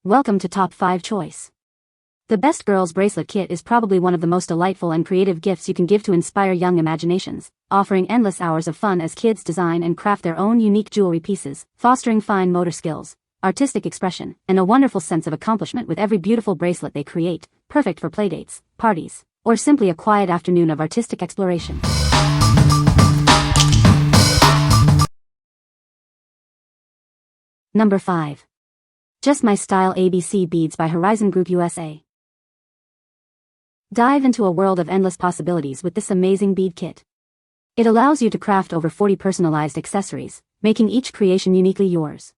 Welcome to Top 5 Choice. The best girls bracelet kit is probably one of the most delightful and creative gifts you can give to inspire young imaginations, offering endless hours of fun as kids design and craft their own unique jewelry pieces, fostering fine motor skills, artistic expression, and a wonderful sense of accomplishment with every beautiful bracelet they create, perfect for playdates, parties, or simply a quiet afternoon of artistic exploration. Number 5. Just My Style ABC Beads by Horizon Group USA. Dive into a world of endless possibilities with this amazing bead kit. It allows you to craft over 40 personalized accessories, making each creation uniquely yours.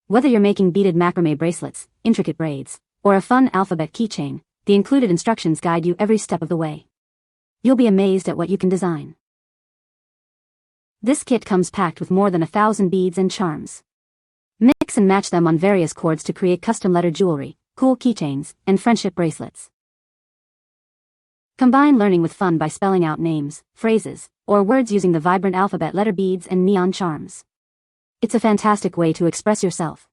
Whether you're making beaded macrame bracelets, intricate braids, or a fun alphabet keychain, the included instructions guide you every step of the way. You'll be amazed at what you can design. This kit comes packed with more than 1,000 beads and charms. Mix and match them on various cords to create custom letter jewelry, cool keychains, and friendship bracelets. Combine learning with fun by spelling out names, phrases, or words using the vibrant alphabet letter beads and neon charms. It's a fantastic way to express yourself.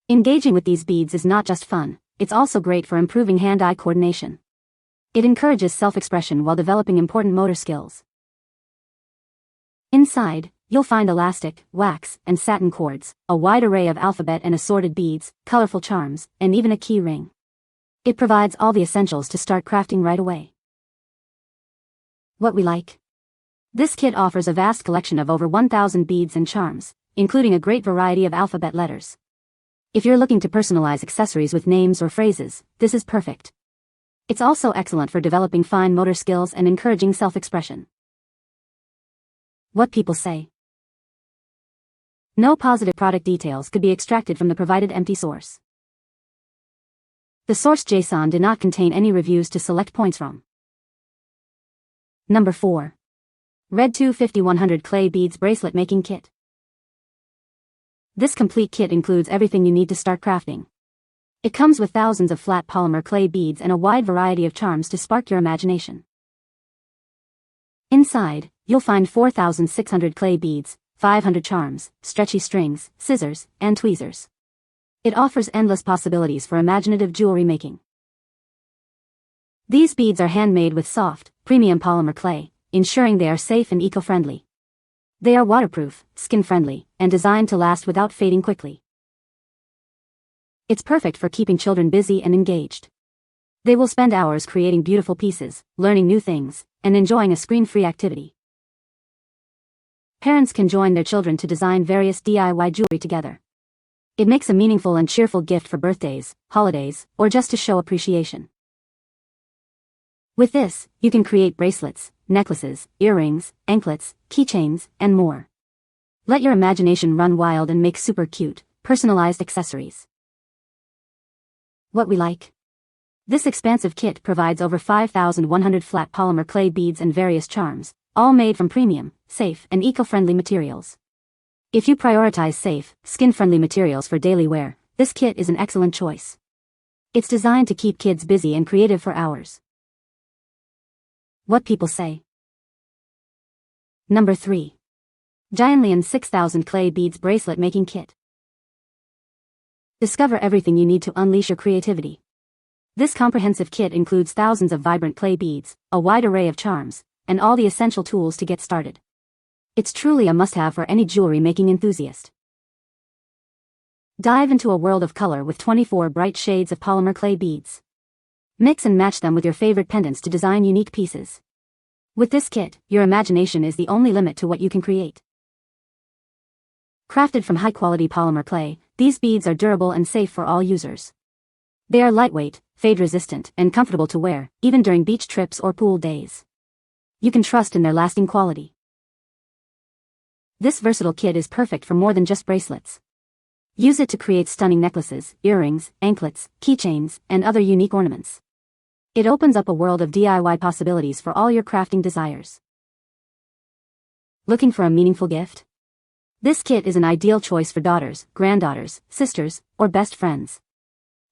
Engaging with these beads is not just fun, it's also great for improving hand-eye coordination. It encourages self-expression while developing important motor skills. Inside, you'll find elastic, wax, and satin cords, a wide array of alphabet and assorted beads, colorful charms, and even a key ring. It provides all the essentials to start crafting right away. What we like? This kit offers a vast collection of over 1,000 beads and charms, including a great variety of alphabet letters. If you're looking to personalize accessories with names or phrases, this is perfect. It's also excellent for developing fine motor skills and encouraging self-expression. What people say. No positive product details could be extracted from the provided empty source. The source JSON did not contain any reviews to select points from. Number 4. Redtwo 5100 Clay Beads Bracelet Making Kit. This complete kit includes everything you need to start crafting. It comes with thousands of flat polymer clay beads and a wide variety of charms to spark your imagination. Inside, you'll find 4,600 clay beads, 500 charms, stretchy strings, scissors, and tweezers. It offers endless possibilities for imaginative jewelry making. These beads are handmade with soft, premium polymer clay, ensuring they are safe and eco-friendly. They are waterproof, skin-friendly, and designed to last without fading quickly. It's perfect for keeping children busy and engaged. They will spend hours creating beautiful pieces, learning new things, and enjoying a screen-free activity. Parents can join their children to design various DIY jewelry together. It makes a meaningful and cheerful gift for birthdays, holidays, or just to show appreciation. With this, you can create bracelets, necklaces, earrings, anklets, keychains, and more. Let your imagination run wild and make super cute, personalized accessories. What we like? This expansive kit provides over 5,100 flat polymer clay beads and various charms, all made from premium, safe, and eco-friendly materials. If you prioritize safe, skin-friendly materials for daily wear, this kit is an excellent choice. It's designed to keep kids busy and creative for hours. What people say. Number 3. Gionlion 6000 Clay Beads Bracelet Making Kit. Discover everything you need to unleash your creativity. This comprehensive kit includes thousands of vibrant clay beads, a wide array of charms, and all the essential tools to get started. It's truly a must-have for any jewelry-making enthusiast. Dive into a world of color with 24 bright shades of polymer clay beads. Mix and match them with your favorite pendants to design unique pieces. With this kit, your imagination is the only limit to what you can create. Crafted from high-quality polymer clay, these beads are durable and safe for all users. They are lightweight, fade-resistant, and comfortable to wear, even during beach trips or pool days. You can trust in their lasting quality. This versatile kit is perfect for more than just bracelets. Use it to create stunning necklaces, earrings, anklets, keychains, and other unique ornaments. It opens up a world of DIY possibilities for all your crafting desires. Looking for a meaningful gift? This kit is an ideal choice for daughters, granddaughters, sisters, or best friends.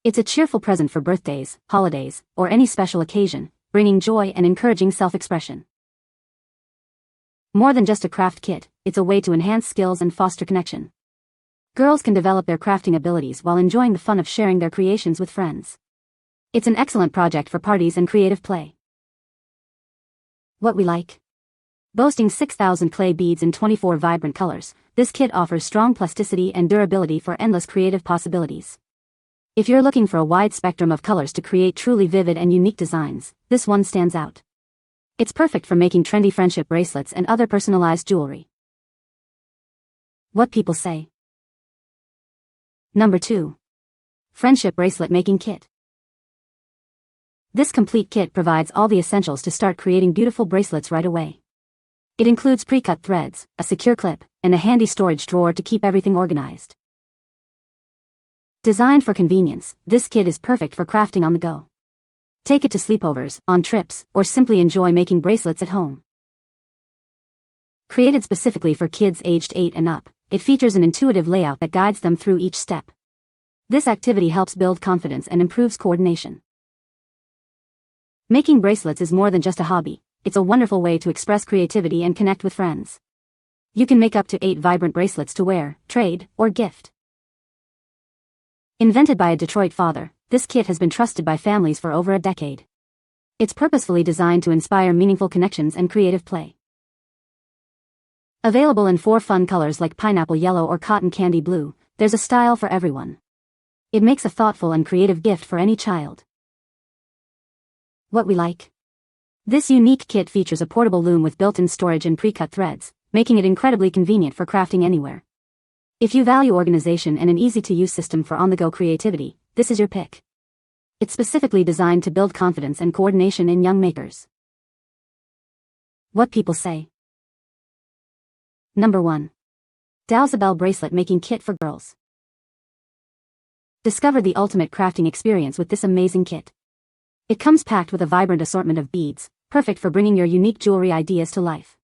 It's a cheerful present for birthdays, holidays, or any special occasion, bringing joy and encouraging self-expression. More than just a craft kit, it's a way to enhance skills and foster connection. Girls can develop their crafting abilities while enjoying the fun of sharing their creations with friends. It's an excellent project for parties and creative play. What we like. Boasting 6,000 clay beads in 24 vibrant colors, this kit offers strong plasticity and durability for endless creative possibilities. If you're looking for a wide spectrum of colors to create truly vivid and unique designs, this one stands out. It's perfect for making trendy friendship bracelets and other personalized jewelry. What people say. Number 2. Friendship Bracelet Making Kit. This complete kit provides all the essentials to start creating beautiful bracelets right away. It includes pre-cut threads, a secure clip, and a handy storage drawer to keep everything organized. Designed for convenience, this kit is perfect for crafting on the go. Take it to sleepovers, on trips, or simply enjoy making bracelets at home. Created specifically for kids aged 8 and up, it features an intuitive layout that guides them through each step. This activity helps build confidence and improves coordination. Making bracelets is more than just a hobby. It's a wonderful way to express creativity and connect with friends. You can make up to 8 vibrant bracelets to wear, trade, or gift. Invented by a Detroit father, this kit has been trusted by families for over a decade. It's purposefully designed to inspire meaningful connections and creative play. Available in 4 fun colors like pineapple yellow or cotton candy blue, there's a style for everyone. It makes a thoughtful and creative gift for any child. What we like. This unique kit features a portable loom with built-in storage and pre-cut threads, making it incredibly convenient for crafting anywhere. If you value organization and an easy-to-use system for on-the-go creativity, this is your pick. It's specifically designed to build confidence and coordination in young makers. What people say. Number 1. Dowsabel Bracelet Making Kit for Girls. Discover the ultimate crafting experience with this amazing kit. It comes packed with a vibrant assortment of beads, perfect for bringing your unique jewelry ideas to life.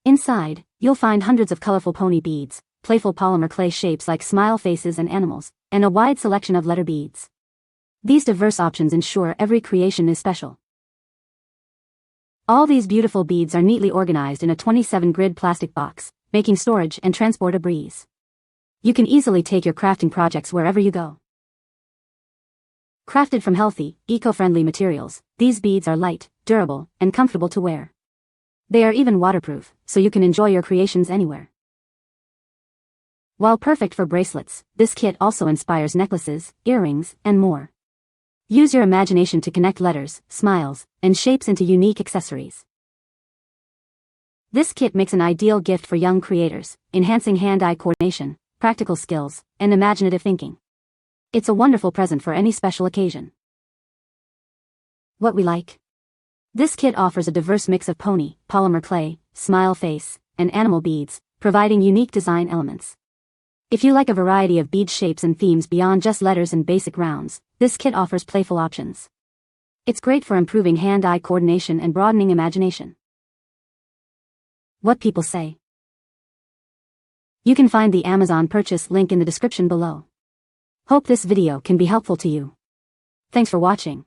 Inside, you'll find hundreds of colorful pony beads, playful polymer clay shapes like smile faces and animals, and a wide selection of letter beads. These diverse options ensure every creation is special. All these beautiful beads are neatly organized in a 27-grid plastic box, making storage and transport a breeze. You can easily take your crafting projects wherever you go. Crafted from healthy, eco-friendly materials, these beads are light, durable, and comfortable to wear. They are even waterproof, so you can enjoy your creations anywhere. While perfect for bracelets, this kit also inspires necklaces, earrings, and more. Use your imagination to connect letters, smiles, and shapes into unique accessories. This kit makes an ideal gift for young creators, enhancing hand-eye coordination, practical skills, and imaginative thinking. It's a wonderful present for any special occasion. What we like. This kit offers a diverse mix of pony, polymer clay, smile face, and animal beads, providing unique design elements. If you like a variety of bead shapes and themes beyond just letters and basic rounds, this kit offers playful options. It's great for improving hand-eye coordination and broadening imagination. What people say. You can find the Amazon purchase link in the description below. Hope this video can be helpful to you. Thanks for watching.